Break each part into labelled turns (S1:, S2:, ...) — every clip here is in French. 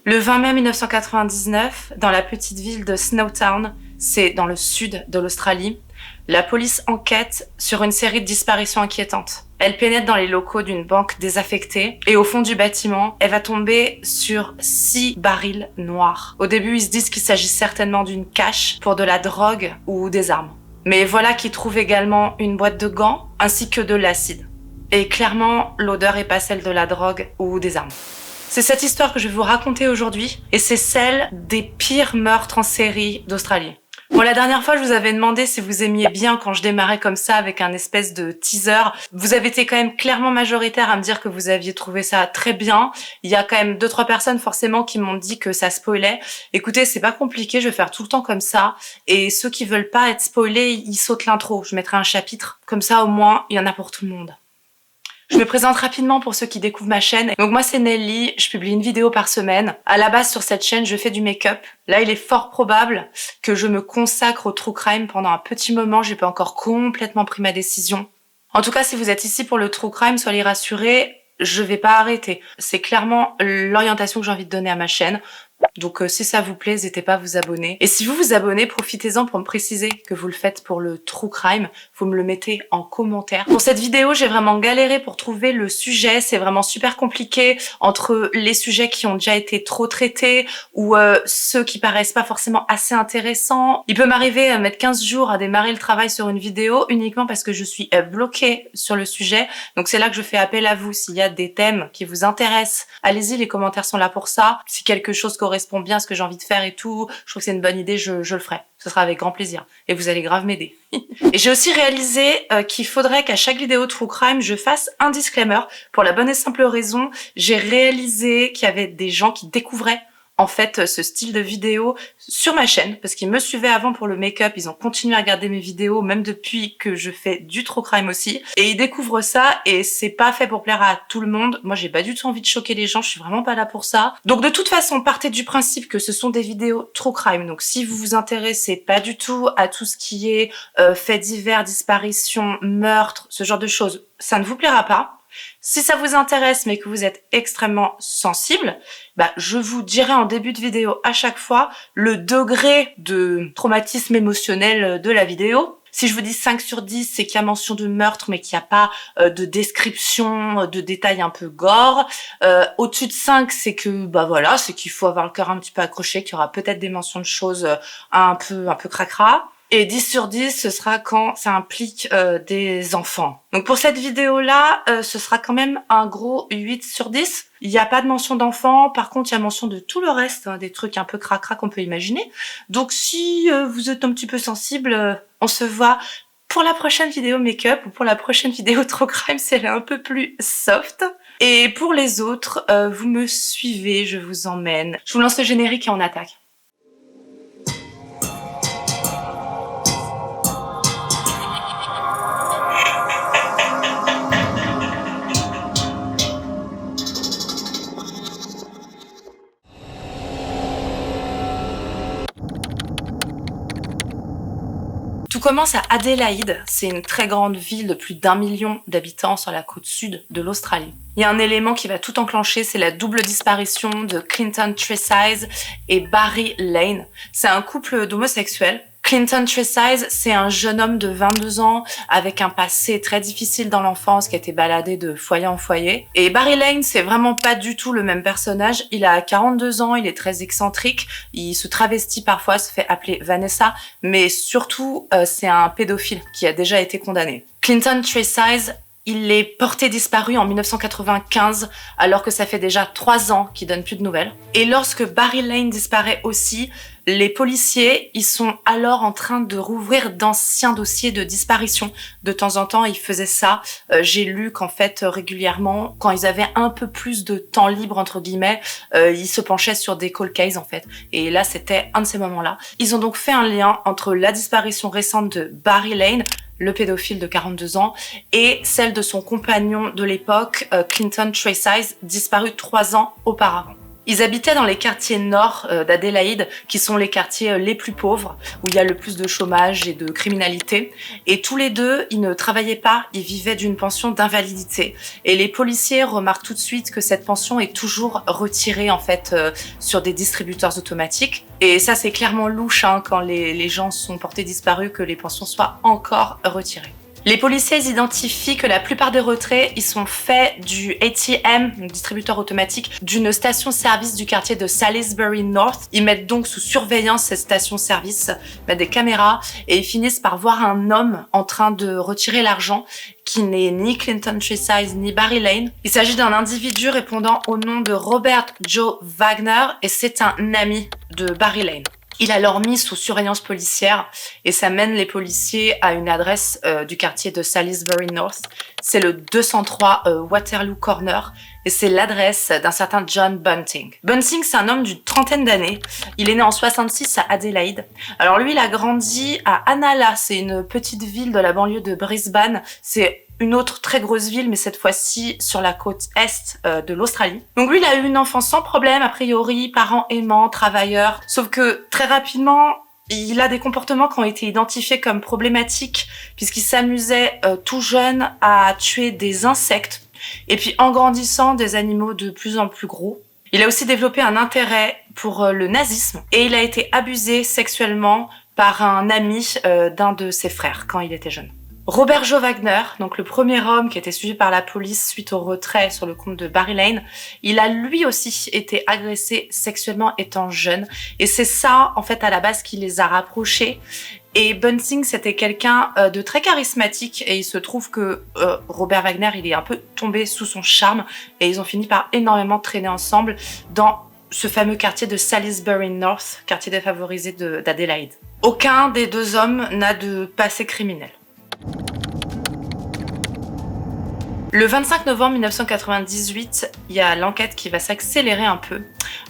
S1: Le 20 mai 1999, dans la petite ville de Snowtown, c'est dans le sud de l'Australie, la police enquête sur une série de disparitions inquiétantes. Elle pénètre dans les locaux d'une banque désaffectée et au fond du bâtiment, elle va tomber sur 6 barils noirs. Au début, ils se disent qu'il s'agit certainement d'une cache pour de la drogue ou des armes. Mais voilà qu'ils trouvent également une boîte de gants ainsi que de l'acide. Et clairement, l'odeur est pas celle de la drogue ou des armes. C'est cette histoire que je vais vous raconter aujourd'hui et c'est celle des pires meurtres en série d'Australie. Bon, la dernière fois, je vous avais demandé si vous aimiez bien quand je démarrais comme ça avec un espèce de teaser. Vous avez été quand même clairement majoritaire à me dire que vous aviez trouvé ça très bien. Il y a quand même 2-3 personnes forcément qui m'ont dit que ça spoilait. Écoutez, c'est pas compliqué, je vais faire tout le temps comme ça. Et ceux qui veulent pas être spoilés, ils sautent l'intro. Je mettrai un chapitre. Comme ça, au moins, il y en a pour tout le monde. Je me présente rapidement pour ceux qui découvrent ma chaîne. Donc moi c'est Nelly, je publie une vidéo par semaine. À la base sur cette chaîne je fais du make-up. Là il est fort probable que je me consacre au true crime pendant un petit moment. J'ai pas encore complètement pris ma décision. En tout cas si vous êtes ici pour le true crime, soyez rassurés, je vais pas arrêter. C'est clairement l'orientation que j'ai envie de donner à ma chaîne. Donc si ça vous plaît, n'hésitez pas à vous abonner. Et si vous vous abonnez, profitez-en pour me préciser que vous le faites pour le true crime. Vous me le mettez en commentaire. Pour cette vidéo, j'ai vraiment galéré pour trouver le sujet. C'est vraiment super compliqué entre les sujets qui ont déjà été trop traités ou ceux qui paraissent pas forcément assez intéressants. Il peut m'arriver à mettre 15 jours à démarrer le travail sur une vidéo uniquement parce que je suis bloquée sur le sujet. Donc c'est là que je fais appel à vous. S'il y a des thèmes qui vous intéressent, allez-y, les commentaires sont là pour ça. Si quelque chose correspond bien à ce que j'ai envie de faire et tout, je trouve que c'est une bonne idée, je le ferai. Ce sera avec grand plaisir. Et vous allez grave m'aider. Et j'ai aussi réalisé qu'il faudrait qu'à chaque vidéo True Crime, je fasse un disclaimer. Pour la bonne et simple raison, j'ai réalisé qu'il y avait des gens qui découvraient en fait ce style de vidéo sur ma chaîne parce qu'ils me suivaient avant pour le make-up, ils ont continué à regarder mes vidéos même depuis que je fais du true crime aussi et ils découvrent ça et c'est pas fait pour plaire à tout le monde. Moi j'ai pas du tout envie de choquer les gens, je suis vraiment pas là pour ça. Donc de toute façon, partez du principe que ce sont des vidéos true crime. Donc si vous vous intéressez pas du tout à tout ce qui est faits divers, disparitions, meurtres, ce genre de choses, ça ne vous plaira pas. Si ça vous intéresse mais que vous êtes extrêmement sensible, je vous dirai en début de vidéo à chaque fois le degré de traumatisme émotionnel de la vidéo. Si je vous dis 5 sur 10, c'est qu'il y a mention de meurtre mais qu'il n'y a pas de description, de détails un peu gore. Au-dessus de 5, c'est que voilà, c'est qu'il faut avoir le cœur un petit peu accroché, qu'il y aura peut-être des mentions de choses un peu cracra. Et 10 sur 10, ce sera quand ça implique des enfants. Donc pour cette vidéo-là, ce sera quand même un gros 8 sur 10. Il n'y a pas de mention d'enfants, par contre il y a mention de tout le reste, des trucs un peu cracra qu'on peut imaginer. Donc si vous êtes un petit peu sensible, on se voit pour la prochaine vidéo make-up ou pour la prochaine vidéo true crime, si elle est un peu plus soft. Et pour les autres, vous me suivez, je vous emmène. Je vous lance le générique et on attaque. Tout commence à Adélaïde, c'est une très grande ville de plus d'1 million d'habitants sur la côte sud de l'Australie. Il y a un élément qui va tout enclencher, c'est la double disparition de Clinton Tresize et Barry Lane. C'est un couple d'homosexuels. Clinton Tresize, c'est un jeune homme de 22 ans avec un passé très difficile dans l'enfance qui a été baladé de foyer en foyer. Et Barry Lane, c'est vraiment pas du tout le même personnage. Il a 42 ans, il est très excentrique, il se travestit parfois, se fait appeler Vanessa, mais surtout, c'est un pédophile qui a déjà été condamné. Clinton Tresize, il est porté disparu en 1995, alors que ça fait déjà 3 ans qu'il donne plus de nouvelles. Et lorsque Barry Lane disparaît aussi, les policiers, ils sont alors en train de rouvrir d'anciens dossiers de disparition. De temps en temps, ils faisaient ça. J'ai lu qu'en fait, régulièrement, quand ils avaient un peu plus de temps libre, entre guillemets, ils se penchaient sur des cold cases, en fait. Et là, c'était un de ces moments-là. Ils ont donc fait un lien entre la disparition récente de Barry Lane, le pédophile de 42 ans, et celle de son compagnon de l'époque, Clinton Tresize, disparu 3 ans auparavant. Ils habitaient dans les quartiers nord d'Adélaïde, qui sont les quartiers les plus pauvres, où il y a le plus de chômage et de criminalité. Et tous les deux, ils ne travaillaient pas, ils vivaient d'une pension d'invalidité. Et les policiers remarquent tout de suite que cette pension est toujours retirée en fait sur des distributeurs automatiques. Et ça, c'est clairement louche quand les gens sont portés disparus, que les pensions soient encore retirées. Les policiers identifient que la plupart des retraits, ils sont faits du ATM, donc distributeur automatique, d'une station-service du quartier de Salisbury North. Ils mettent donc sous surveillance cette station-service, mettent des caméras, et ils finissent par voir un homme en train de retirer l'argent, qui n'est ni Clinton Tresize ni Barry Lane. Il s'agit d'un individu répondant au nom de Robert Joe Wagner, et c'est un ami de Barry Lane. Il est alors mis sous surveillance policière et ça mène les policiers à une adresse du quartier de Salisbury North. C'est le 203 Waterloo Corner et c'est l'adresse d'un certain John Bunting. Bunting, c'est un homme d'une trentaine d'années. Il est né en 66 à Adélaïde. Alors lui, il a grandi à Anala, c'est une petite ville de la banlieue de Brisbane. C'est une autre très grosse ville, mais cette fois-ci sur la côte est de l'Australie. Donc lui, il a eu une enfance sans problème, a priori, parents aimants, travailleurs. Sauf que très rapidement, il a des comportements qui ont été identifiés comme problématiques, puisqu'il s'amusait tout jeune à tuer des insectes, et puis en grandissant, des animaux de plus en plus gros. Il a aussi développé un intérêt pour le nazisme, et il a été abusé sexuellement par un ami d'un de ses frères quand il était jeune. Robert Joe Wagner, donc le premier homme qui a été suivi par la police suite au retrait sur le compte de Barry Lane, il a lui aussi été agressé sexuellement étant jeune. Et c'est ça, en fait, à la base qui les a rapprochés. Et Bunting, c'était quelqu'un de très charismatique et il se trouve que Robert Wagner, il est un peu tombé sous son charme et ils ont fini par énormément traîner ensemble dans ce fameux quartier de Salisbury North, quartier défavorisé d'Adélaïde. Aucun des deux hommes n'a de passé criminel. Le 25 novembre 1998, il y a l'enquête qui va s'accélérer un peu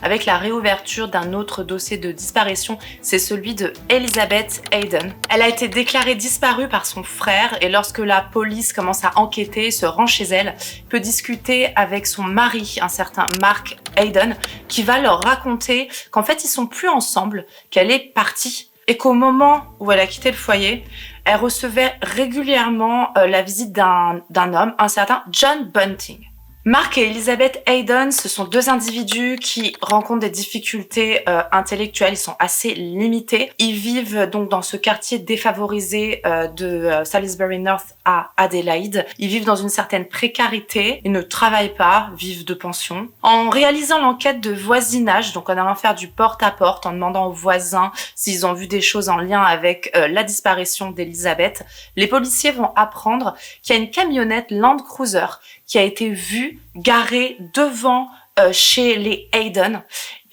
S1: avec la réouverture d'un autre dossier de disparition, c'est celui de Elizabeth Hayden. Elle a été déclarée disparue par son frère et lorsque la police commence à enquêter, se rend chez elle, peut discuter avec son mari, un certain Mark Hayden, qui va leur raconter qu'en fait ils sont plus ensemble, qu'elle est partie et qu'au moment où elle a quitté le foyer, elle recevait régulièrement la visite d'un homme, un certain John Bunting. Mark et Elizabeth Hayden, ce sont deux individus qui rencontrent des difficultés intellectuelles, ils sont assez limités. Ils vivent donc dans ce quartier défavorisé de Salisbury North à Adélaïde. Ils vivent dans une certaine précarité, ils ne travaillent pas, vivent de pension. En réalisant l'enquête de voisinage, donc en allant faire du porte-à-porte, en demandant aux voisins s'ils ont vu des choses en lien avec la disparition d'Elizabeth, les policiers vont apprendre qu'il y a une camionnette Land Cruiser qui a été vue garée devant chez les Hayden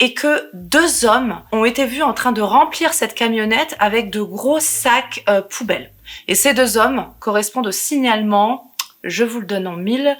S1: et que deux hommes ont été vus en train de remplir cette camionnette avec de gros sacs poubelles. Et ces deux hommes correspondent au signalement, je vous le donne en mille,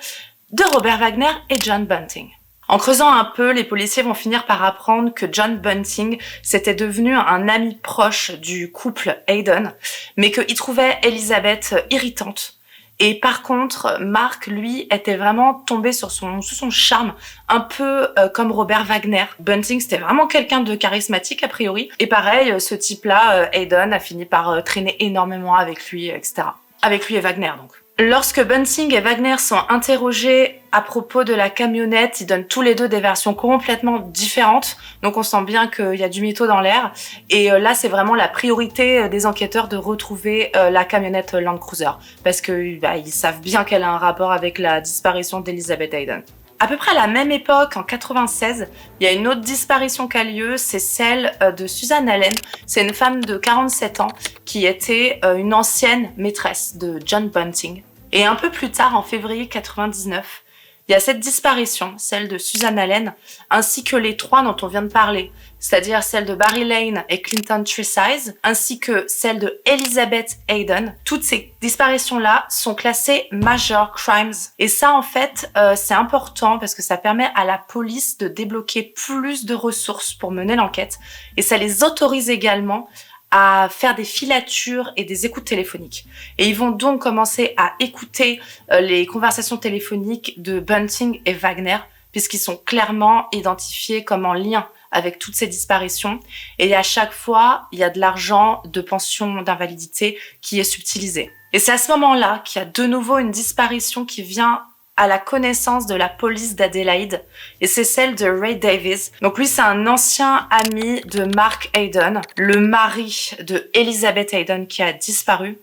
S1: de Robert Wagner et John Bunting. En creusant un peu, les policiers vont finir par apprendre que John Bunting s'était devenu un ami proche du couple Hayden, mais qu'il trouvait Elizabeth irritante. Et par contre, Mark, lui, était vraiment tombé sous son charme, un peu comme Robert Wagner. Bunting, c'était vraiment quelqu'un de charismatique, a priori. Et pareil, ce type-là, Hayden, a fini par traîner énormément avec lui, etc. Avec lui et Wagner, donc. Lorsque Bunting et Wagner sont interrogés à propos de la camionnette, ils donnent tous les deux des versions complètement différentes. Donc on sent bien qu'il y a du mytho dans l'air. Et là, c'est vraiment la priorité des enquêteurs de retrouver la camionnette Land Cruiser. Parce que ils savent bien qu'elle a un rapport avec la disparition d'Elizabeth Hayden. À peu près à la même époque, en 96, il y a une autre disparition qui a lieu, c'est celle de Susan Allen. C'est une femme de 47 ans qui était une ancienne maîtresse de John Bunting. Et un peu plus tard, en février 99, il y a cette disparition, celle de Susan Allen, ainsi que les trois dont on vient de parler, c'est-à-dire celle de Barry Lane et Clinton Tresize, ainsi que celle de Elizabeth Hayden. Toutes ces disparitions-là sont classées Major Crimes. Et ça, en fait, c'est important parce que ça permet à la police de débloquer plus de ressources pour mener l'enquête. Et ça les autorise également à faire des filatures et des écoutes téléphoniques. Et ils vont donc commencer à écouter les conversations téléphoniques de Bunting et Wagner, puisqu'ils sont clairement identifiés comme en lien avec toutes ces disparitions. Et à chaque fois, il y a de l'argent de pension d'invalidité qui est subtilisé. Et c'est à ce moment-là qu'il y a de nouveau une disparition qui vient à la connaissance de la police d'Adélaïde, et c'est celle de Ray Davies. Donc lui, c'est un ancien ami de Mark Hayden, le mari de Elizabeth Hayden qui a disparu.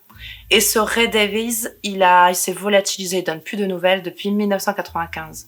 S1: Et ce Ray Davies, il s'est volatilisé, il donne plus de nouvelles depuis 1995.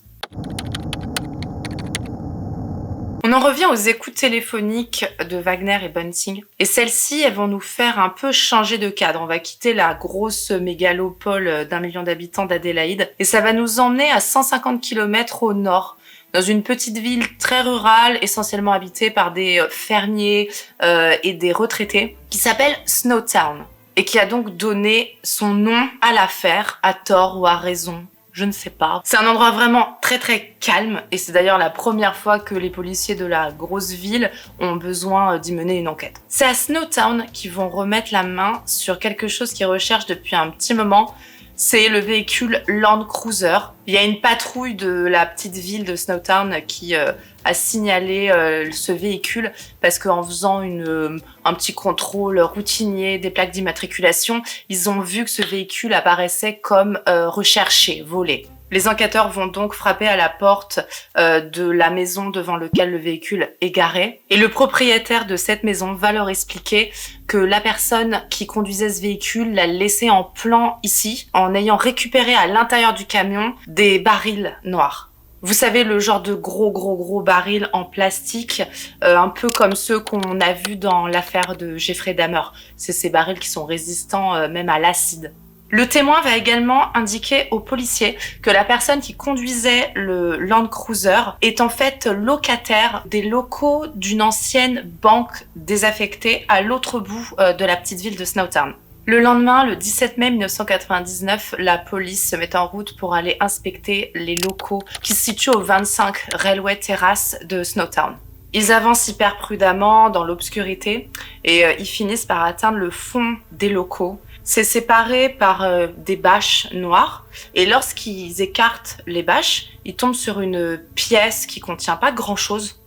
S1: On en revient aux écoutes téléphoniques de Wagner et Bunting. Et celles-ci, elles vont nous faire un peu changer de cadre. On va quitter la grosse mégalopole d'1 million d'habitants d'Adélaïde. Et ça va nous emmener à 150 km au nord, dans une petite ville très rurale, essentiellement habitée par des fermiers et des retraités, qui s'appelle Snowtown. Et qui a donc donné son nom à l'affaire, à tort ou à raison. Je ne sais pas. C'est un endroit vraiment très très calme et c'est d'ailleurs la première fois que les policiers de la grosse ville ont besoin d'y mener une enquête. C'est à Snowtown qu'ils vont remettre la main sur quelque chose qu'ils recherchent depuis un petit moment. C'est le véhicule Land Cruiser. Il y a une patrouille de la petite ville de Snowtown qui a signalé ce véhicule parce qu'en faisant un petit contrôle routinier des plaques d'immatriculation, ils ont vu que ce véhicule apparaissait comme recherché, volé. Les enquêteurs vont donc frapper à la porte de la maison devant laquelle le véhicule est garé. Et le propriétaire de cette maison va leur expliquer que la personne qui conduisait ce véhicule l'a laissé en plan ici, en ayant récupéré à l'intérieur du camion des barils noirs. Vous savez, le genre de gros barils en plastique, un peu comme ceux qu'on a vus dans l'affaire de Jeffrey Dahmer. C'est ces barils qui sont résistants même à l'acide. Le témoin va également indiquer aux policiers que la personne qui conduisait le Land Cruiser est en fait locataire des locaux d'une ancienne banque désaffectée à l'autre bout de la petite ville de Snowtown. Le lendemain, le 17 mai 1999, la police se met en route pour aller inspecter les locaux qui se situent au 25 Railway Terrace de Snowtown. Ils avancent hyper prudemment dans l'obscurité et ils finissent par atteindre le fond des locaux. C'est séparé par des bâches noires et lorsqu'ils écartent les bâches, ils tombent sur une pièce qui contient pas grand-chose,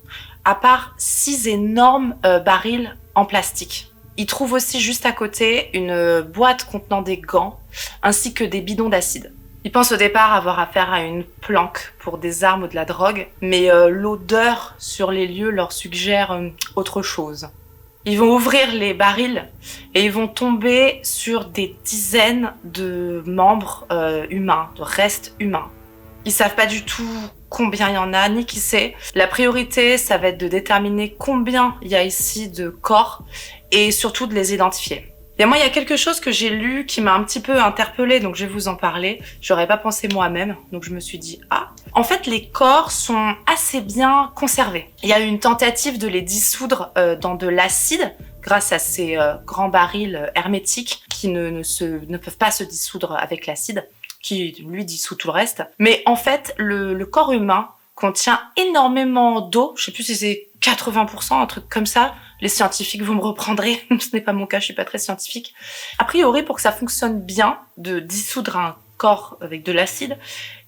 S1: à part 6 énormes barils en plastique. Ils trouvent aussi juste à côté une boîte contenant des gants ainsi que des bidons d'acide. Ils pensent au départ avoir affaire à une planque pour des armes ou de la drogue, mais l'odeur sur les lieux leur suggère autre chose. Ils vont ouvrir les barils et ils vont tomber sur des dizaines de membres humains, de restes humains. Ils savent pas du tout combien il y en a, ni qui c'est. La priorité, ça va être de déterminer combien il y a ici de corps et surtout de les identifier. Et moi, il y a quelque chose que j'ai lu qui m'a un petit peu interpellée, donc je vais vous en parler. J'aurais pas pensé moi-même, donc je me suis dit « Ah !» En fait, les corps sont assez bien conservés. Il y a eu une tentative de les dissoudre dans de l'acide, grâce à ces grands barils hermétiques qui ne peuvent pas se dissoudre avec l'acide, qui lui dissout tout le reste. Mais en fait, le corps humain contient énormément d'eau, je sais plus si c'est 80%, un truc comme ça. Les scientifiques, vous me reprendrez, ce n'est pas mon cas, je suis pas très scientifique. A priori, pour que ça fonctionne bien, de dissoudre un corps avec de l'acide,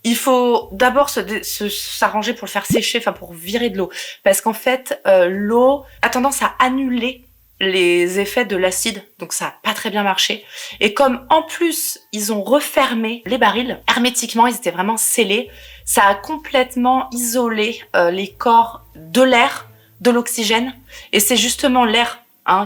S1: il faut d'abord s'arranger pour le faire sécher, enfin pour virer de l'eau. Parce qu'en fait, l'eau a tendance à annuler les effets de l'acide, donc ça a pas très bien marché. Et comme en plus, ils ont refermé les barils hermétiquement, ils étaient vraiment scellés, ça a complètement isolé les corps de l'air, de l'oxygène, et c'est justement l'air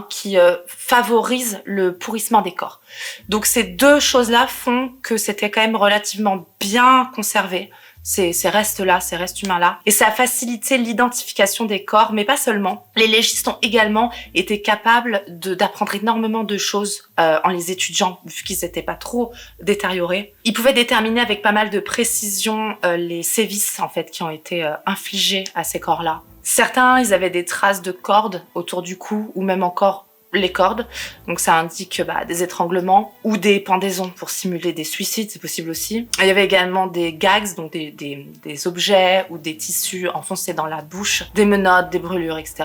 S1: qui favorise le pourrissement des corps. Donc ces deux choses-là font que c'était quand même relativement bien conservé, ces restes-là, ces restes humains-là. Et ça a facilité l'identification des corps, mais pas seulement. Les légistes ont également été capables d'apprendre énormément de choses en les étudiant, vu qu'ils n'étaient pas trop détériorés. Ils pouvaient déterminer avec pas mal de précision les sévices en fait qui ont été infligés à ces corps-là. Certains, ils avaient des traces de cordes autour du cou, ou même encore les cordes. Donc ça indique des étranglements ou des pendaisons pour simuler des suicides, c'est possible aussi. Il y avait également des gags, donc des objets ou des tissus enfoncés dans la bouche, des menottes, des brûlures, etc.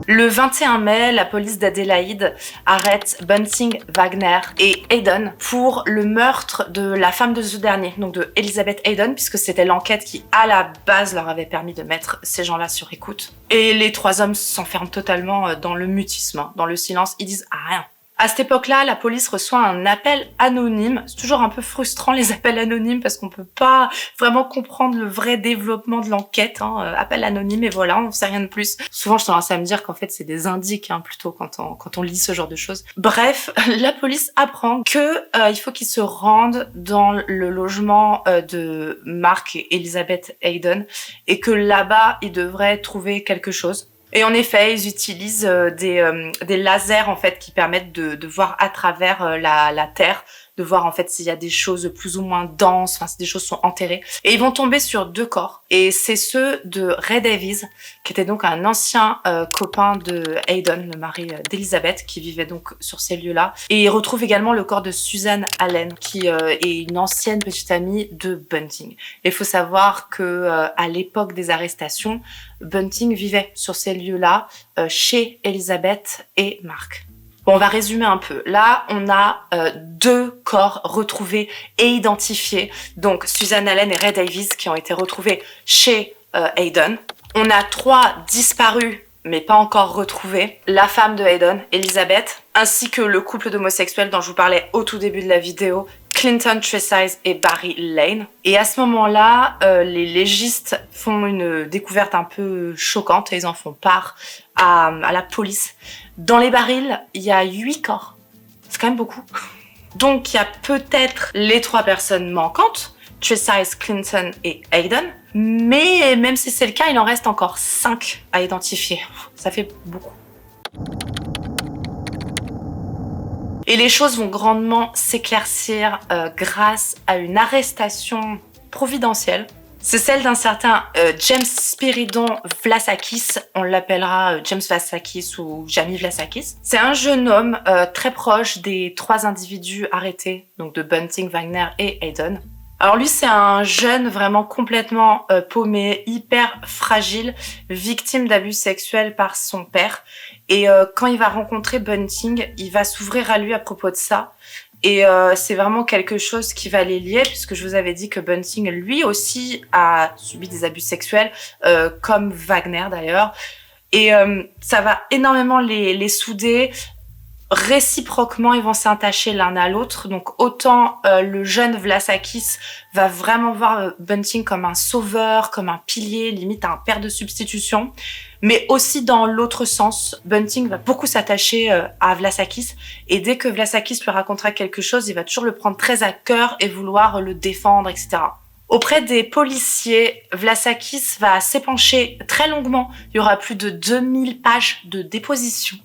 S1: Le 21 mai, la police d'Adélaïde arrête Bunting, Wagner et Hayden pour le meurtre de la femme de ce dernier, donc de Elizabeth Hayden, puisque c'était l'enquête qui, à la base, leur avait permis de mettre ces gens-là sur écoute. Et les 3 hommes s'enferment totalement dans le mutisme, dans le silence, ils disent rien. À cette époque-là, la police reçoit un appel anonyme. C'est toujours un peu frustrant les appels anonymes parce qu'on peut pas vraiment comprendre le vrai développement de l'enquête. Appel anonyme et voilà, on sait rien de plus. Souvent, je tendance à me dire qu'en fait, c'est des indices plutôt quand on lit ce genre de choses. Bref, la police apprend que il faut qu'ils se rendent dans le logement de Mark et Elizabeth Hayden et que là-bas, ils devraient trouver quelque chose. Et en effet, ils utilisent des lasers en fait qui permettent de voir à travers la terre, de voir en fait s'il y a des choses plus ou moins denses, si des choses sont enterrées. Et ils vont tomber sur 2 corps. Et c'est ceux de Ray Davies, qui était donc un ancien copain de Hayden, le mari d'Elizabeth, qui vivait donc sur ces lieux-là. Et ils retrouvent également le corps de Susan Allen, qui est une ancienne petite amie de Bunting. Et il faut savoir que à l'époque des arrestations, Bunting vivait sur ces lieux-là chez Elizabeth et Mark. Bon, on va résumer un peu. Là, on a 2 corps retrouvés et identifiés. Donc, Susan Allen et Ray Davies qui ont été retrouvés chez Hayden. On a 3 disparus, mais pas encore retrouvés. La femme de Hayden, Elizabeth, ainsi que le couple d'homosexuels dont je vous parlais au tout début de la vidéo, Clinton Tresize et Barry Lane. Et à ce moment-là, les légistes font une découverte un peu choquante et ils en font part à la police. Dans les barils, il y a 8 corps. C'est quand même beaucoup. Donc, il y a peut-être les 3 personnes manquantes, Tresize, Clinton et Hayden. Mais même si c'est le cas, il en reste encore 5 à identifier. Ça fait beaucoup. Et les choses vont grandement s'éclaircir grâce à une arrestation providentielle. C'est celle d'un certain James Spiridon Vlasakis, on l'appellera James Vlasakis ou Jamie Vlasakis. C'est un jeune homme très proche des 3 individus arrêtés, donc de Bunting, Wagner et Hayden. Alors lui, c'est un jeune vraiment complètement paumé, hyper fragile, victime d'abus sexuels par son père. Et quand il va rencontrer Bunting, il va s'ouvrir à lui à propos de ça. Et c'est vraiment quelque chose qui va les lier, puisque je vous avais dit que Bunting, lui aussi, a subi des abus sexuels, comme Wagner d'ailleurs. Et ça va énormément les souder. Réciproquement, ils vont s'attacher l'un à l'autre. Donc autant le jeune Vlasakis va vraiment voir Bunting comme un sauveur, comme un pilier, limite un père de substitution. Mais aussi dans l'autre sens, Bunting va beaucoup s'attacher à Vlasakis. Et dès que Vlasakis lui racontera quelque chose, il va toujours le prendre très à cœur et vouloir le défendre, etc. Auprès des policiers, Vlasakis va s'épancher très longuement. Il y aura plus de 2000 pages de déposition.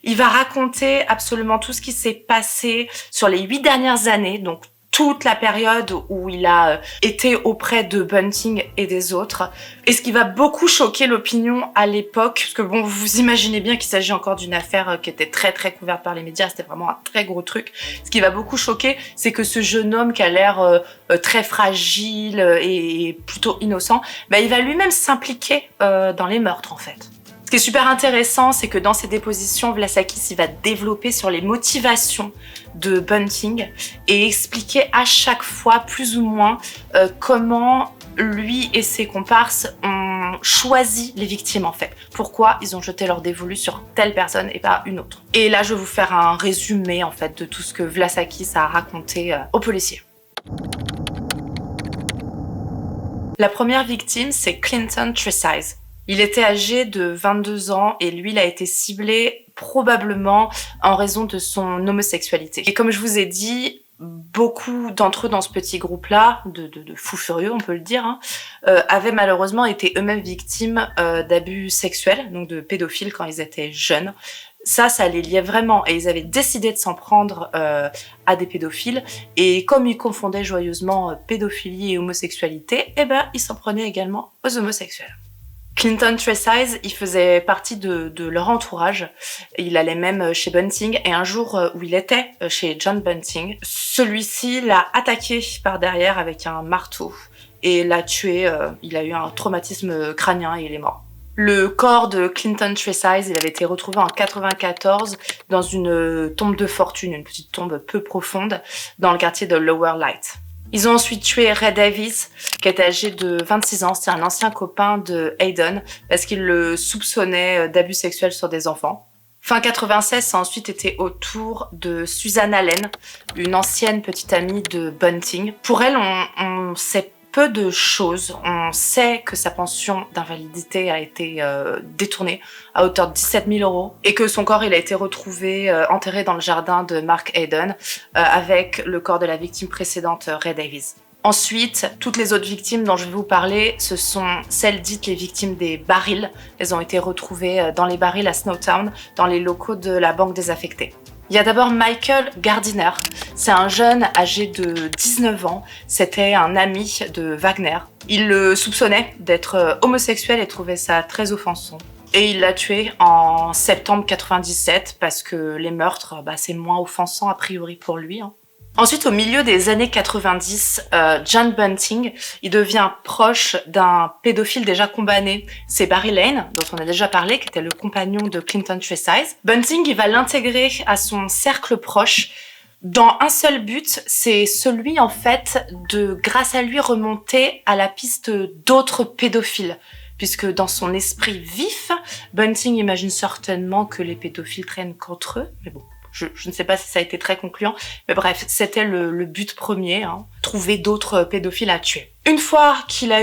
S1: Il va raconter absolument tout ce qui s'est passé sur les 8 dernières années, donc toute la période où il a été auprès de Bunting et des autres. Et ce qui va beaucoup choquer l'opinion à l'époque, parce que bon, vous imaginez bien qu'il s'agit encore d'une affaire qui était très très couverte par les médias, c'était vraiment un très gros truc. Ce qui va beaucoup choquer, c'est que ce jeune homme qui a l'air très fragile et plutôt innocent, il va lui-même s'impliquer dans les meurtres en fait. Ce qui est super intéressant, c'est que dans ses dépositions, Vlasakis il va développer sur les motivations de Bunting et expliquer à chaque fois plus ou moins comment lui et ses comparses ont choisi les victimes en fait. Pourquoi ils ont jeté leur dévolu sur telle personne et pas une autre. Et là, je vais vous faire un résumé en fait de tout ce que Vlasakis a raconté aux policiers. La première victime, c'est Clinton Tresize. Il était âgé de 22 ans et lui, il a été ciblé probablement en raison de son homosexualité. Et comme je vous ai dit, beaucoup d'entre eux dans ce petit groupe-là, de fous furieux, on peut le dire, avaient malheureusement été eux-mêmes victimes d'abus sexuels, donc de pédophiles quand ils étaient jeunes. Ça les liait vraiment et ils avaient décidé de s'en prendre à des pédophiles. Et comme ils confondaient joyeusement pédophilie et homosexualité, ils s'en prenaient également aux homosexuels. Clinton Tresize, il faisait partie de leur entourage. Il allait même chez Bunting et un jour où il était chez John Bunting, celui-ci l'a attaqué par derrière avec un marteau et l'a tué. Il a eu un traumatisme crânien et il est mort. Le corps de Clinton Tresize, il avait été retrouvé en 94 dans une tombe de fortune, une petite tombe peu profonde, dans le quartier de Lower Light. Ils ont ensuite tué Ray Davies, qui était âgé de 26 ans. C'était un ancien copain de Hayden, parce qu'il le soupçonnait d'abus sexuels sur des enfants. Fin 96, ça a ensuite été au tour de Susan Allen, une ancienne petite amie de Bunting. Pour elle, on sait peu de choses. On sait que sa pension d'invalidité a été détournée à hauteur de 17 000 € et que son corps il a été retrouvé enterré dans le jardin de Mark Hayden avec le corps de la victime précédente, Ray Davies. Ensuite, toutes les autres victimes dont je vais vous parler, ce sont celles dites les victimes des barils. Elles ont été retrouvées dans les barils à Snowtown, dans les locaux de la banque désaffectée. Il y a d'abord Michael Gardiner. C'est un jeune âgé de 19 ans. C'était un ami de Wagner. Il le soupçonnait d'être homosexuel et trouvait ça très offensant. Et il l'a tué en septembre 97 parce que les meurtres, c'est moins offensant a priori pour lui. Ensuite, au milieu des années 90, John Bunting, il devient proche d'un pédophile déjà condamné. C'est Barry Lane, dont on a déjà parlé, qui était le compagnon de Clinton Tresize. Bunting, il va l'intégrer à son cercle proche dans un seul but, c'est celui, en fait, de, grâce à lui, remonter à la piste d'autres pédophiles. Puisque dans son esprit vif, Bunting imagine certainement que les pédophiles traînent contre eux, mais bon. Je ne sais pas si ça a été très concluant, mais bref, c'était le but premier, trouver d'autres pédophiles à tuer. Une fois qu'il a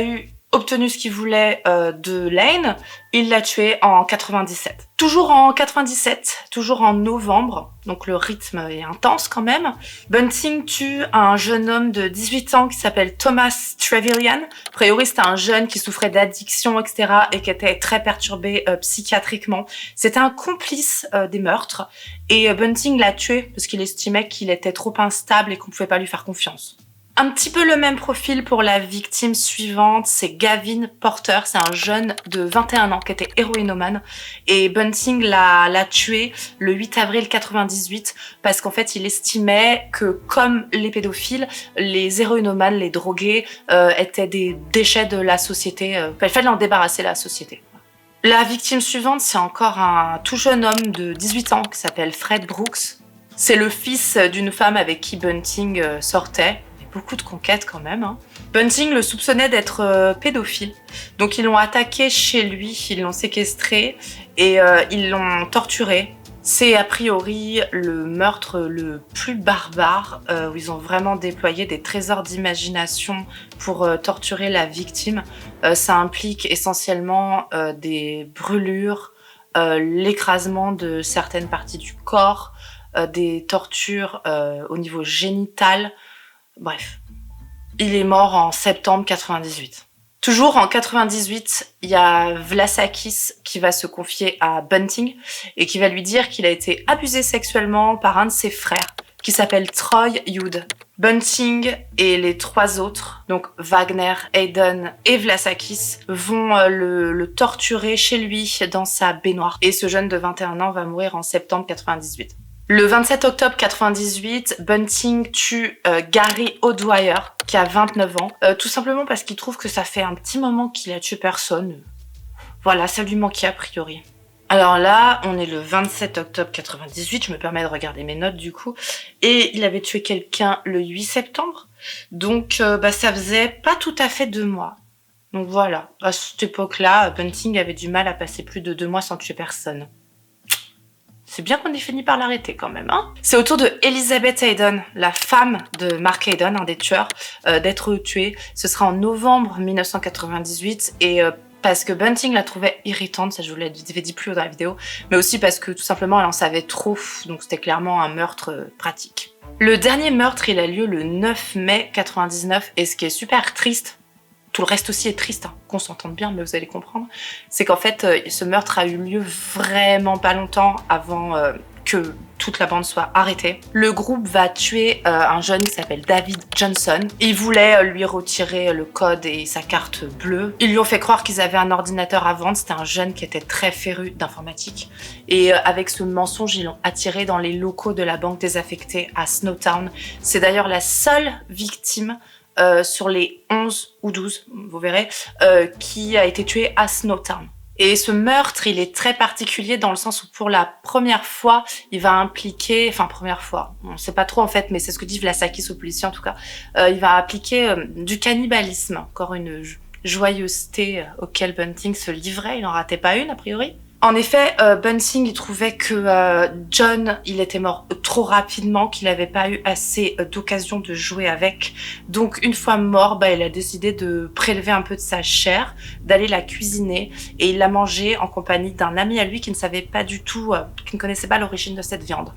S1: obtenu ce qu'il voulait de Lane, il l'a tué en 97. Toujours en 97, toujours en novembre, donc le rythme est intense quand même, Bunting tue un jeune homme de 18 ans qui s'appelle Thomas Trevelyan. A priori, c'était un jeune qui souffrait d'addiction, etc. et qui était très perturbé psychiatriquement. C'était un complice des meurtres et Bunting l'a tué parce qu'il estimait qu'il était trop instable et qu'on pouvait pas lui faire confiance. Un petit peu le même profil pour la victime suivante, c'est Gavin Porter. C'est un jeune de 21 ans qui était héroïnomane. Et Bunting l'a tué le 8 avril 98 parce qu'en fait, il estimait que comme les pédophiles, les héroïnomanes, les drogués étaient des déchets de la société. Il fallait en débarrasser la société. La victime suivante, c'est encore un tout jeune homme de 18 ans qui s'appelle Fred Brooks. C'est le fils d'une femme avec qui Bunting sortait. Beaucoup de conquêtes quand même. Bunting le soupçonnait d'être pédophile. Donc ils l'ont attaqué chez lui, ils l'ont séquestré et ils l'ont torturé. C'est a priori le meurtre le plus barbare où ils ont vraiment déployé des trésors d'imagination pour torturer la victime. Ça implique essentiellement des brûlures, l'écrasement de certaines parties du corps, des tortures au niveau génital. Bref, il est mort en septembre 98. Toujours en 98, il y a Vlasakis qui va se confier à Bunting et qui va lui dire qu'il a été abusé sexuellement par un de ses frères qui s'appelle Troy Jude. Bunting et les trois autres, donc Wagner, Hayden et Vlasakis, vont le torturer chez lui dans sa baignoire. Et ce jeune de 21 ans va mourir en septembre 98. Le 27 octobre 98, Bunting tue Gary O'Dwyer, qui a 29 ans, tout simplement parce qu'il trouve que ça fait un petit moment qu'il a tué personne. Voilà, ça lui manquait a priori. Alors là, on est le 27 octobre 98, je me permets de regarder mes notes du coup, et il avait tué quelqu'un le 8 septembre, donc ça faisait pas tout à fait 2 mois. Donc voilà, à cette époque-là, Bunting avait du mal à passer plus de 2 mois sans tuer personne. C'est bien qu'on ait fini par l'arrêter quand même, C'est au tour de Elizabeth Hayden, la femme de Mark Hayden, un des tueurs, d'être tuée. Ce sera en novembre 1998 et parce que Bunting la trouvait irritante, ça je vous l'avais dit plus haut dans la vidéo, mais aussi parce que tout simplement elle en savait trop, donc c'était clairement un meurtre pratique. Le dernier meurtre, il a lieu le 9 mai 99 et ce qui est super triste, tout le reste aussi est triste, qu'on s'entende bien, mais vous allez comprendre, c'est qu'en fait, ce meurtre a eu lieu vraiment pas longtemps avant que toute la bande soit arrêtée. Le groupe va tuer un jeune qui s'appelle David Johnson. Ils voulaient lui retirer le code et sa carte bleue. Ils lui ont fait croire qu'ils avaient un ordinateur à vendre. C'était un jeune qui était très féru d'informatique. Et avec ce mensonge, ils l'ont attiré dans les locaux de la banque désaffectée à Snowtown. C'est d'ailleurs la seule victime sur les 11 ou 12, vous verrez, qui a été tué à Snowtown. Et ce meurtre, il est très particulier dans le sens où pour la première fois, il va impliquer, enfin première fois, on sait pas trop en fait, mais c'est ce que dit Vlasakis au policier en tout cas, il va appliquer du cannibalisme, encore une joyeuseté auquel Bunting se livrait, il en ratait pas une a priori. En effet, Bunting, il trouvait que John, il était mort trop rapidement, qu'il n'avait pas eu assez d'occasion de jouer avec. Donc, une fois mort, il a décidé de prélever un peu de sa chair, d'aller la cuisiner, et il l'a mangée en compagnie d'un ami à lui qui ne savait pas du tout, qui ne connaissait pas l'origine de cette viande.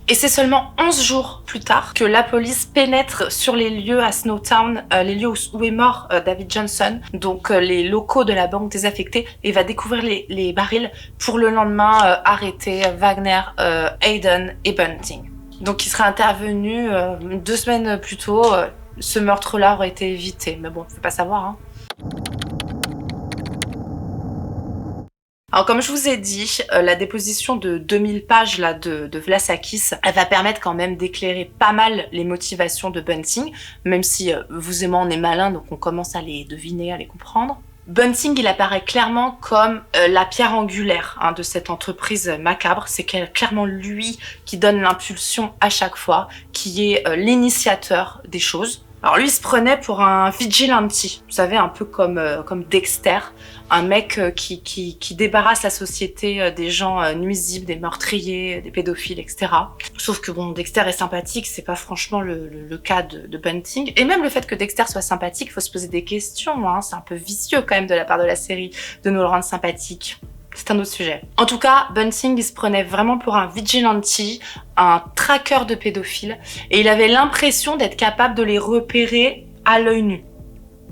S1: Et c'est seulement 11 jours plus tard que la police pénètre sur les lieux à Snowtown, les lieux où est mort David Johnson, donc les locaux de la banque désaffectés, et va découvrir les barils pour le lendemain arrêter Wagner, Hayden et Bunting. Donc il serait intervenu 2 semaines plus tôt, ce meurtre-là aurait été évité, mais bon, faut pas savoir, hein. Alors comme je vous ai dit, la déposition de 2000 pages là, de Vlasakis, elle va permettre quand même d'éclairer pas mal les motivations de Bunting, même si vous et moi on est malins, donc on commence à les deviner, à les comprendre. Bunting, il apparaît clairement comme la pierre angulaire de cette entreprise macabre. C'est clairement lui qui donne l'impulsion à chaque fois, qui est l'initiateur des choses. Alors lui, il se prenait pour un vigilante, vous savez, un peu comme Dexter, un mec qui débarrasse la société des gens nuisibles, des meurtriers, des pédophiles, etc. Sauf que bon, Dexter est sympathique, c'est pas franchement le cas de Bunting. Et même le fait que Dexter soit sympathique, il faut se poser des questions, hein. C'est un peu vicieux quand même de la part de la série de nous le rendre sympathique. C'est un autre sujet. En tout cas, Bunting, il se prenait vraiment pour un vigilante, un traqueur de pédophiles, et il avait l'impression d'être capable de les repérer à l'œil nu.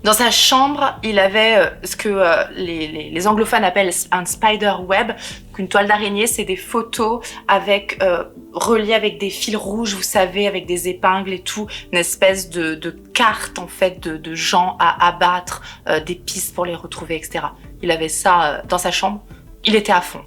S1: Dans sa chambre, il avait ce que les anglophones appellent un spider web, une toile d'araignée, c'est des photos avec reliées avec des fils rouges, vous savez, avec des épingles et tout, une espèce de carte en fait de gens à abattre, des pistes pour les retrouver, etc. Il avait ça dans sa chambre. Il était à fond.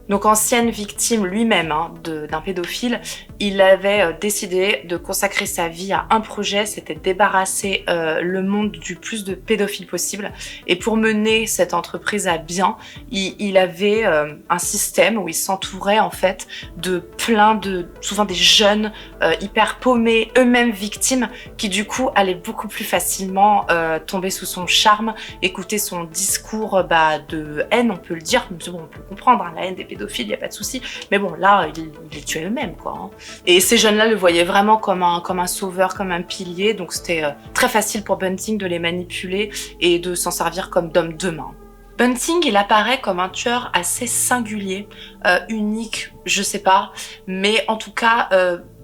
S1: Donc ancienne victime lui-même d'un pédophile, il avait décidé de consacrer sa vie à un projet, c'était de débarrasser le monde du plus de pédophiles possible. Et pour mener cette entreprise à bien, il avait un système où il s'entourait en fait de plein de, souvent des jeunes hyper paumés, eux-mêmes victimes, qui du coup allaient beaucoup plus facilement tomber sous son charme, écouter son discours de haine, on peut le dire, mais bon, on peut comprendre, la haine des pédophiles, il n'y a pas de souci. Mais bon, là, il les tuait eux-mêmes, quoi. Et ces jeunes-là le voyaient vraiment comme un sauveur, comme un pilier. Donc c'était très facile pour Bunting de les manipuler et de s'en servir comme d'homme de main. Bunting, il apparaît comme un tueur assez singulier, unique, je sais pas, mais en tout cas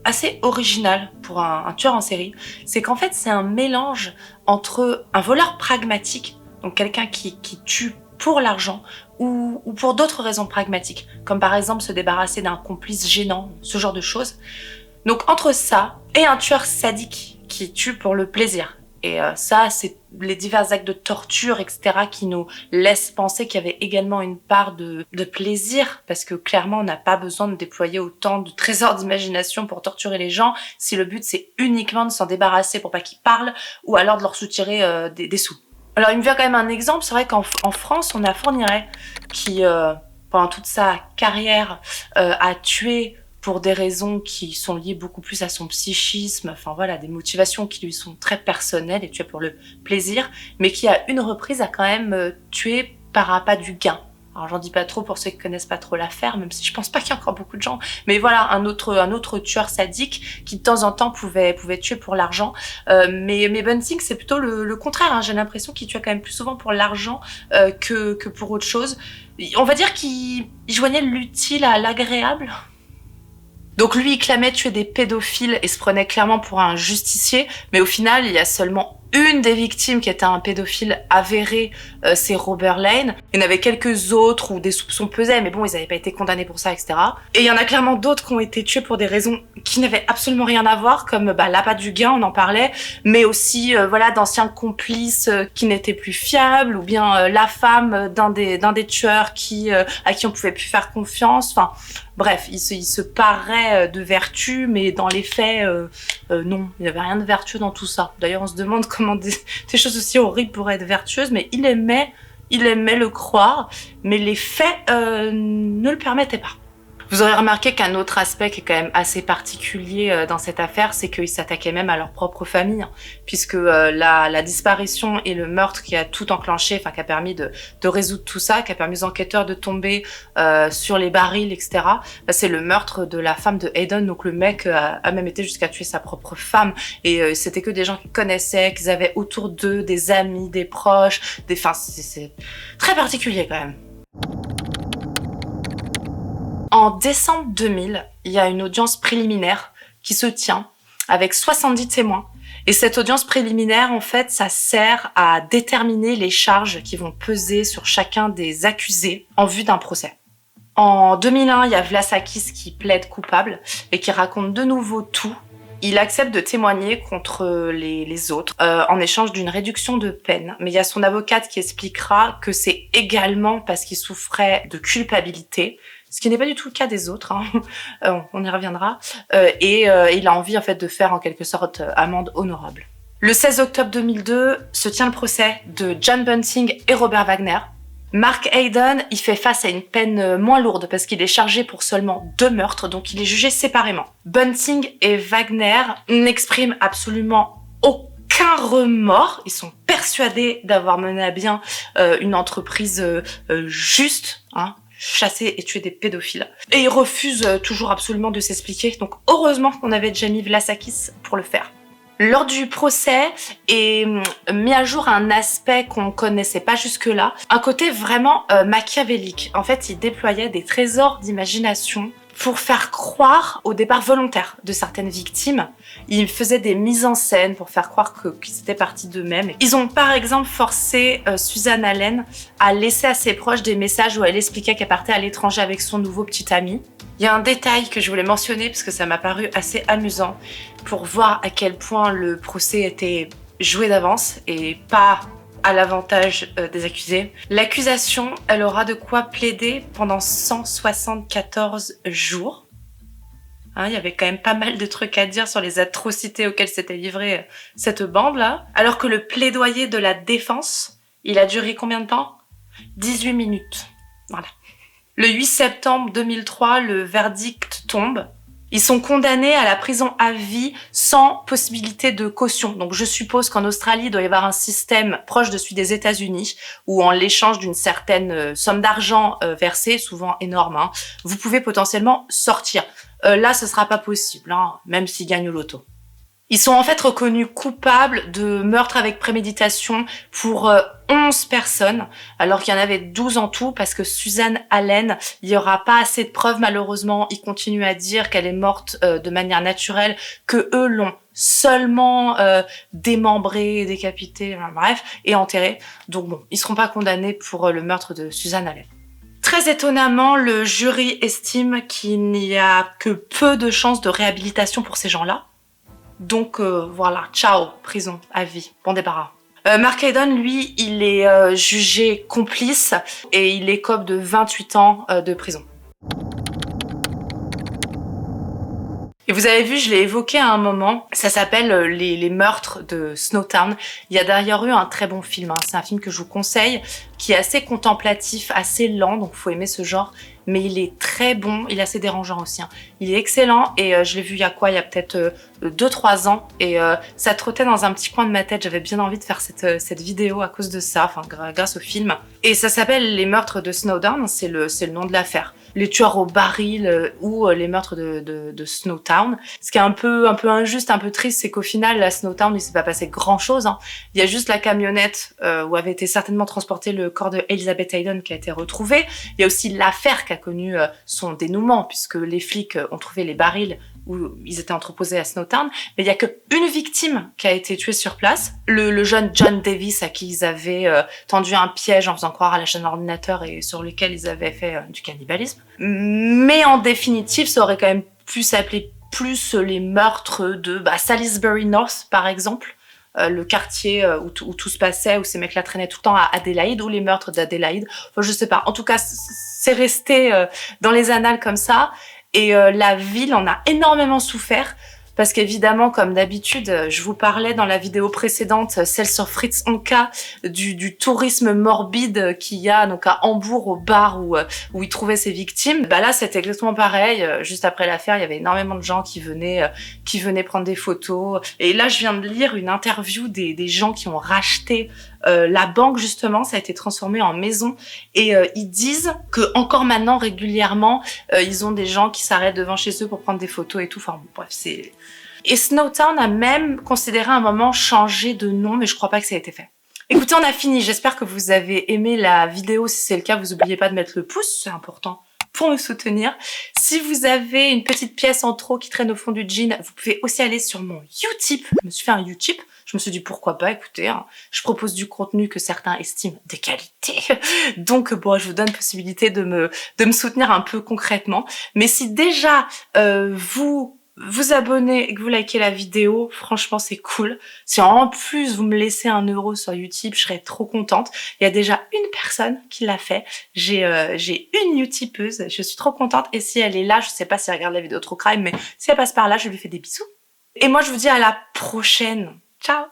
S1: assez original pour un tueur en série. C'est qu'en fait, c'est un mélange entre un voleur pragmatique, donc quelqu'un qui tue pour l'argent ou pour d'autres raisons pragmatiques, comme par exemple se débarrasser d'un complice gênant, ce genre de choses. Donc entre ça et un tueur sadique qui tue pour le plaisir. Et ça, c'est les divers actes de torture, etc., qui nous laissent penser qu'il y avait également une part de plaisir, parce que clairement, on n'a pas besoin de déployer autant de trésors d'imagination pour torturer les gens, si le but c'est uniquement de s'en débarrasser pour pas qu'ils parlent, ou alors de leur soutirer des sous. Alors il me vient quand même un exemple, c'est vrai qu'en France, on a Fourniret qui, pendant toute sa carrière, a tué pour des raisons qui sont liées beaucoup plus à son psychisme, enfin voilà, des motivations qui lui sont très personnelles et tué pour le plaisir, mais qui à une reprise a quand même tué par appât du gain. Alors j'en dis pas trop pour ceux qui connaissent pas trop l'affaire, même si je pense pas qu'il y a encore beaucoup de gens, mais voilà, un autre tueur sadique qui de temps en temps pouvait tuer pour l'argent, mais Bunting c'est plutôt le contraire, j'ai l'impression qu'il tuait quand même plus souvent pour l'argent que pour autre chose. On va dire qu'il joignait l'utile à l'agréable. Donc lui, il clamait tuer des pédophiles et se prenait clairement pour un justicier, mais au final, il y a seulement une des victimes qui était un pédophile avéré, c'est Robert Lane. Il y en avait quelques autres où des soupçons pesaient, mais bon, ils n'avaient pas été condamnés pour ça, etc. Et il y en a clairement d'autres qui ont été tués pour des raisons qui n'avaient absolument rien à voir, comme l'appât du gain, on en parlait, mais aussi voilà d'anciens complices qui n'étaient plus fiables, ou bien la femme d'un des tueurs à qui on pouvait plus faire confiance. Enfin, bref, il se parait de vertu, mais dans les faits, non, il n'y avait rien de vertueux dans tout ça. D'ailleurs, on se demande comment des choses aussi horribles pourraient être vertueuses, mais il aimait Il aimait le croire, mais les faits ne le permettaient pas. Vous aurez remarqué qu'un autre aspect qui est quand même assez particulier dans cette affaire, c'est qu'ils s'attaquaient même à leur propre famille, hein, puisque la disparition et le meurtre qui a tout enclenché, enfin qui a permis de résoudre tout ça, qui a permis aux enquêteurs de tomber sur les barils, etc., bah, c'est le meurtre de la femme de Hayden. Donc le mec a même été jusqu'à tuer sa propre femme, et c'était que des gens qu'ils connaissaient, qu'ils avaient autour d'eux, des amis, des proches, enfin c'est très particulier quand même. En décembre 2000, il y a une audience préliminaire qui se tient avec 70 témoins. Et cette audience préliminaire, en fait, ça sert à déterminer les charges qui vont peser sur chacun des accusés en vue d'un procès. En 2001, il y a Vlasakis qui plaide coupable et qui raconte de nouveau tout. Il accepte de témoigner contre les autres en échange d'une réduction de peine. Mais il y a son avocate qui expliquera que c'est également parce qu'il souffrait de culpabilité, ce qui n'est pas du tout le cas des autres, hein. On y reviendra. Et il a envie en fait de faire en quelque sorte amende honorable. Le 16 octobre 2002 se tient le procès de John Bunting et Robert Wagner. Mark Hayden, il fait face à une peine moins lourde parce qu'il est chargé pour seulement 2 meurtres, donc il est jugé séparément. Bunting et Wagner n'expriment absolument aucun remords. Ils sont persuadés d'avoir mené à bien une entreprise juste, hein, chasser et tuer des pédophiles. Et ils refusent toujours absolument de s'expliquer. Donc heureusement qu'on avait déjà mis Vlasakis pour le faire. Lors du procès est mis à jour un aspect qu'on connaissait pas jusque-là, un côté vraiment machiavélique. En fait, il déployait des trésors d'imagination pour faire croire au départ volontaire de certaines victimes. Ils faisaient des mises en scène pour faire croire qu'ils étaient partis d'eux-mêmes. Ils ont par exemple forcé Susan Allen à laisser à ses proches des messages où elle expliquait qu'elle partait à l'étranger avec son nouveau petit ami. Il y a un détail que je voulais mentionner parce que ça m'a paru assez amusant pour voir à quel point le procès était joué d'avance et pas à l'avantage des accusés. L'accusation, elle aura de quoi plaider pendant 174 jours. Hein, il y avait quand même pas mal de trucs à dire sur les atrocités auxquelles s'était livrée cette bande-là. Alors que le plaidoyer de la défense, il a duré combien de temps ? 18 minutes. Voilà. Le 8 septembre 2003, le verdict tombe. Ils sont condamnés à la prison à vie sans possibilité de caution. Donc je suppose qu'en Australie, il doit y avoir un système proche de celui des États-Unis où en l'échange d'une certaine somme d'argent versée, souvent énorme, hein, vous pouvez potentiellement sortir. Là, ce sera pas possible, hein, même s'ils gagnent au loto. Ils sont en fait reconnus coupables de meurtre avec préméditation pour 11 personnes, alors qu'il y en avait 12 en tout, parce que Susan Allen, il n'y aura pas assez de preuves malheureusement. Ils continuent à dire qu'elle est morte de manière naturelle, que eux l'ont seulement démembrée, décapitée, bref, et enterrée. Donc bon, ils seront pas condamnés pour le meurtre de Susan Allen. Très étonnamment, le jury estime qu'il n'y a que peu de chances de réhabilitation pour ces gens-là. Donc voilà, ciao, prison à vie, bon débarras. Mark Hayden, lui, il est jugé complice et il écope de 28 ans de prison. Et vous avez vu, je l'ai évoqué à un moment, ça s'appelle les meurtres de Snowtown. Il y a d'ailleurs eu un très bon film, hein. C'est un film que je vous conseille, qui est assez contemplatif, assez lent, donc faut aimer ce genre. Mais il est très bon, il est assez dérangeant aussi, hein. Il est excellent et je l'ai vu il y a peut-être 2-3 ans et ça trottait dans un petit coin de ma tête. J'avais bien envie de faire cette vidéo à cause de ça, enfin grâce au film. Et ça s'appelle Les meurtres de Snowdown, c'est le nom de l'affaire. Les tueurs au baril ou les meurtres de Snowtown. Ce qui est un peu injuste, un peu triste, c'est qu'au final, à Snowtown, il s'est pas passé grand-chose, hein. Il y a juste la camionnette où avait été certainement transporté le corps de Elizabeth Hayden qui a été retrouvé. Il y a aussi l'affaire qui a connu son dénouement, puisque les flics ont trouvé les barils où ils étaient entreposés à Snowtown, mais il y a qu'une victime qui a été tuée sur place, le jeune John Davis à qui ils avaient tendu un piège en faisant croire à la chaîne d'ordinateur et sur lequel ils avaient fait du cannibalisme. Mais en définitive, ça aurait quand même pu s'appeler plus les meurtres de Salisbury North, par exemple, le quartier où tout se passait, où ces mecs-là traînaient tout le temps à Adélaïde, ou les meurtres d'Adélaïde. Enfin, je sais pas. En tout cas, c'est resté dans les annales comme ça. Et la ville en a énormément souffert. Parce qu'évidemment, comme d'habitude, je vous parlais dans la vidéo précédente, celle sur Fritz Anka, du tourisme morbide qu'il y a donc à Hambourg, au bar où il trouvait ses victimes. Bah là, c'était exactement pareil. Juste après l'affaire, il y avait énormément de gens qui venaient prendre des photos. Et là, je viens de lire une interview des gens qui ont racheté la banque, justement. Ça a été transformé en maison. Et ils disent que encore maintenant, régulièrement, ils ont des gens qui s'arrêtent devant chez eux pour prendre des photos et tout. Enfin, bon, bref, c'est... Et Snowtown a même considéré à un moment changer de nom, mais je crois pas que ça a été fait. Écoutez, on a fini. J'espère que vous avez aimé la vidéo. Si c'est le cas, vous n'oubliez pas de mettre le pouce, c'est important pour me soutenir. Si vous avez une petite pièce en trop qui traîne au fond du jean, vous pouvez aussi aller sur mon Utip. Je me suis fait un Utip. Je me suis dit pourquoi pas, écoutez, hein, je propose du contenu que certains estiment de qualité. Donc bon, je vous donne possibilité de me soutenir un peu concrètement. Mais si déjà vous abonnez et que vous likez la vidéo, franchement c'est cool. Si en plus vous me laissez 1 euro sur Utip, je serais trop contente. Il y a déjà une personne qui l'a fait. J'ai une Utipeuse, je suis trop contente. Et si elle est là, je sais pas si elle regarde la vidéo True Crime, mais si elle passe par là, je lui fais des bisous. Et moi je vous dis à la prochaine. Ciao!